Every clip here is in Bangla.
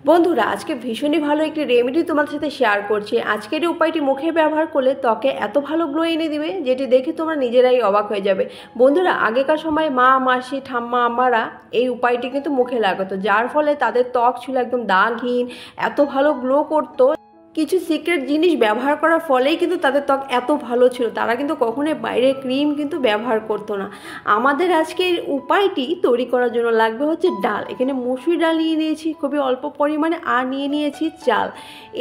বন্ধুরা আজকে ভীষণই ভালো একটি রেমেডি তোমাদের সাথে শেয়ার করছি। আজকের এই উপায়টি মুখে ব্যবহার করলে ত্বকে এত ভালো গ্লো এনে দিবে যেটি দেখে তোমরা নিজেরাই অবাক হয়ে যাবে। বন্ধুরা আগেকার সময় মা মাসি ঠাম্মা আম্মারা এই উপায়টি কিন্তু মুখে লাগাতো, যার ফলে তাদের ত্বক ছিল একদম দাগহীন, এত ভালো গ্লো করতো। কিছু সিক্রেট জিনিস ব্যবহার করার ফলেই কিন্তু তাদের ত্বক এত ভালো ছিল, তারা কিন্তু কখনোই বাইরে ক্রিম কিন্তু ব্যবহার করতো না। আমাদের আজকে এই উপায়টি তৈরি করার জন্য লাগবে হচ্ছে ডাল। এখানে মসুর ডাল নিয়ে নিয়েছি খুবই অল্প পরিমাণে, আর নিয়ে নিয়েছি চাল।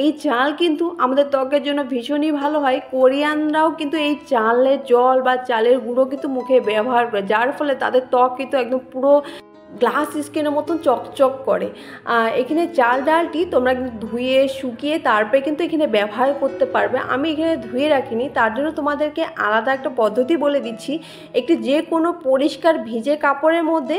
এই চাল কিন্তু আমাদের ত্বকের জন্য ভীষণই ভালো হয়। কোরিয়ানরাও কিন্তু এই চালের জল বা চালের গুঁড়ো কিন্তু মুখে ব্যবহার করে, যার ফলে তাদের ত্বক কিন্তু একদম পুরো গ্লাস স্কিনের মতন চকচক করে। এখানে চাল ডালটি তোমরা কিন্তু ধুয়ে শুকিয়ে তারপরে কিন্তু এখানে ব্যবহার করতে পারবে। আমি এখানে ধুয়ে রাখিনি, তার জন্য তোমাদেরকে আলাদা একটা পদ্ধতি বলে দিচ্ছি। একটি যে কোনো পরিষ্কার ভিজে কাপড়ের মধ্যে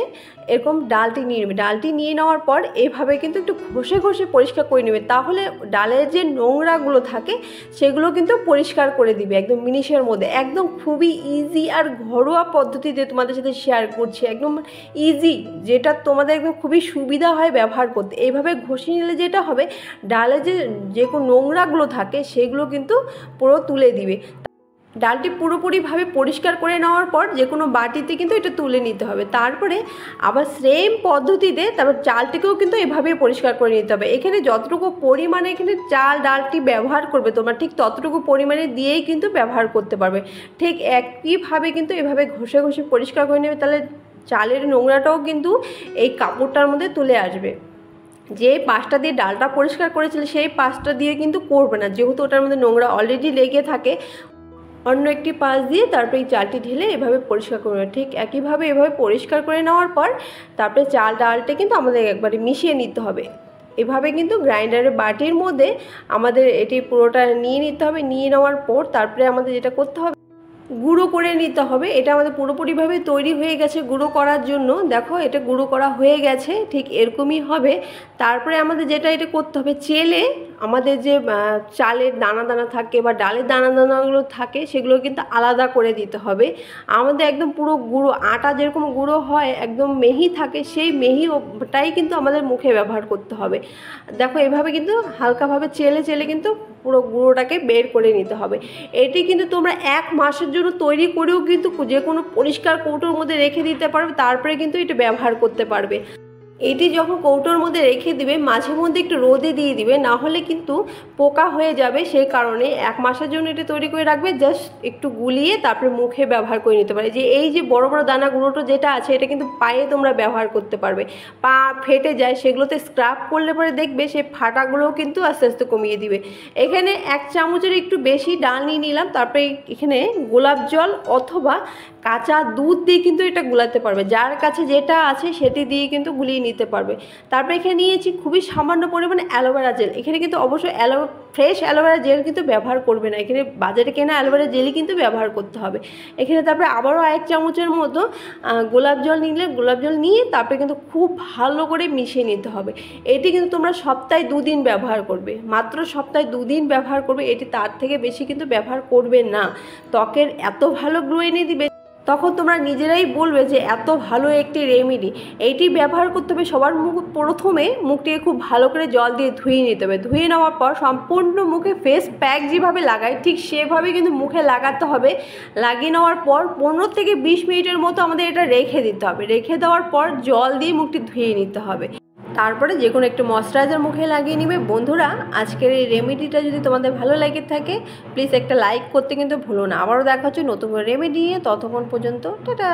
এরকম ডালটি নিয়ে নেবে। ডালটি নিয়ে নেওয়ার পর এভাবে কিন্তু একটু ঘষে ঘষে পরিষ্কার করে নেবে, তাহলে ডালের যে নোংরাগুলো থাকে সেগুলো কিন্তু পরিষ্কার করে দিবে একদম মিনিটের মধ্যে। একদম খুবই ইজি আর ঘরোয়া পদ্ধতিতে তোমাদের সাথে শেয়ার করছি, একদম ইজি, যেটা তোমাদের একদম খুবই সুবিধা হয় ব্যবহার করতে। এইভাবে ঘষে নিলে যেটা হবে, ডালে যে কোনো নোংরাগুলো থাকে সেগুলো কিন্তু পুরো তুলে দিবে। ডালটি পুরোপুরিভাবে পরিষ্কার করে নেওয়ার পর যে কোনো বাটিতে কিন্তু এটা তুলে নিতে হবে। তারপরে আবার সেম পদ্ধতিতে তারপর চালটিকেও কিন্তু এভাবেই পরিষ্কার করে নিতে হবে। এখানে যতটুকু পরিমাণে এখানে চাল ডালটি ব্যবহার করবে তোমরা, ঠিক ততটুকু পরিমাণে দিয়েই কিন্তু ব্যবহার করতে পারবে। ঠিক একইভাবে কিন্তু এভাবে ঘষে ঘষে পরিষ্কার করে নেবে, তাহলে চালের নোংরাটাও কিন্তু এই কাপড়টার মধ্যে তুলে আসবে। যে পাশটা দিয়ে ডালটা পরিষ্কার করেছিলে সেই পাশটা দিয়ে কিন্তু করবে না, যেহেতু ওটার মধ্যে নোংরা অলরেডি লেগে থাকে। অন্য একটি পাশ দিয়ে তারপরে এই চালটি ঢেলে এভাবে পরিষ্কার করে নেবে। ঠিক একইভাবে এভাবে পরিষ্কার করে নেওয়ার পর তারপরে চাল ডালটা কিন্তু আমাদের একবারে মিশিয়ে নিতে হবে। এভাবে কিন্তু গ্রাইন্ডারের বাটির মধ্যে আমাদের এটি পুরোটা নিয়ে নিতে হবে। নিয়ে নেওয়ার পর তারপরে আমাদের যেটা করতে হবে, গুঁড়ো করে নিতে হবে। এটা আমাদের পুরোপুরিভাবে তৈরি হয়ে গেছে গুঁড়ো করার জন্য। দেখো এটা গুঁড়ো করা হয়ে গেছে, ঠিক এরকমই হবে। তারপরে আমাদের যেটা এটা করতে হবে, চেলে আমাদের যে চালের দানা দানা থাকে বা ডালের দানা দানাগুলো থাকে সেগুলো কিন্তু আলাদা করে দিতে হবে। আমাদের একদম পুরো গুঁড়ো, আটা যেরকম গুঁড়ো হয় একদম মিহি থাকে, সেই মিহিটাই কিন্তু আমাদের মুখে ব্যবহার করতে হবে। দেখো এভাবে কিন্তু হালকাভাবে চেলে চেলে কিন্তু পুরো গুঁড়োটাকে বের করে নিতে হবে। এটি কিন্তু তোমরা 1 মাসের জন্য তৈরি করেও কিন্তু যে কোনো পরিষ্কার কৌটোর মধ্যে রেখে দিতে পারবে, তারপরে কিন্তু এটা ব্যবহার করতে পারবে। এটি যখন কৌটোর মধ্যে রেখে দিবে মাঝে মধ্যে একটু রোদে দিয়ে দিবে, না হলে কিন্তু পোকা হয়ে যাবে। সেই কারণে 1 মাসের জন্য এটা তৈরি করে রাখবে, জাস্ট একটু গুলিয়ে তারপরে মুখে ব্যবহার করে নিতে পারে। যে এই যে বড় বড় দানা গুঁড়োটা যেটা আছে এটা কিন্তু পায়ে তোমরা ব্যবহার করতে পারবে। পা ফেটে যায় সেগুলোতে স্ক্রাব করলে পরে দেখবে সেই ফাটাগুলোও কিন্তু আস্তে আস্তে কমিয়ে দিবে। এখানে 1 চামচের একটু বেশি ডাল নিয়ে নিলাম। তারপরে এখানে গোলাপ জল অথবা কাঁচা দুধ দিয়ে কিন্তু এটা গুলাতে পারবে, যার কাছে যেটা আছে সেটি দিয়ে কিন্তু গুলিয়ে নিতে পারবে। তারপরে এখানে নিয়েছি খুবই সামান্য পরিমাণে অ্যালোভেরা জেল। এখানে কিন্তু অবশ্যই ফ্রেশ অ্যালোভেরা জেল কিন্তু ব্যবহার করবে না, এখানে বাজারে কেনা অ্যালোভেরা জেলই কিন্তু ব্যবহার করতে হবে। এখানে তারপরে আবারও 1 চামচের মতো গোলাপ জল গোলাপ জল নিয়ে তারপরে কিন্তু খুব ভালো করে মিশিয়ে নিতে হবে। এটি কিন্তু তোমরা সপ্তাহে 2 দিন ব্যবহার করবে, মাত্র সপ্তাহে 2 দিন ব্যবহার করবে। এটি তার থেকে বেশি কিন্তু ব্যবহার করবে না। ত্বকের এত ভালো গ্লো এনে দিবে, তখন তোমরা নিজেরাই বলবে যে এত ভালো একটি রেমেডি। এইটি ব্যবহার করতে হবে সবার প্রথমে মুখটিকে খুব ভালো করে জল দিয়ে ধুয়ে নিতে হবে। ধুয়ে নেওয়ার পর সম্পূর্ণ মুখে ফেস প্যাক যেভাবে লাগায় ঠিক সেভাবে কিন্তু মুখে লাগাতে হবে। লাগিয়ে নেওয়ার পর 15 থেকে 20 মিনিটের মতো আমাদের এটা রেখে দিতে হবে। রেখে দেওয়ার পর জল দিয়ে মুখটি ধুয়ে নিতে হবে। তারপরে যে কোনো একটু ময়শ্চারাইজার মুখে লাগিয়ে নিবে। বন্ধুরা আজকের এই রেমেডিটা যদি তোমাদের ভালো লেগে থাকে প্লিজ একটা লাইক করতে কিন্তু ভুলো না। আবারও দেখা হচ্ছে নতুন রেমেডি নিয়ে, ততক্ষণ পর্যন্ত টাটা।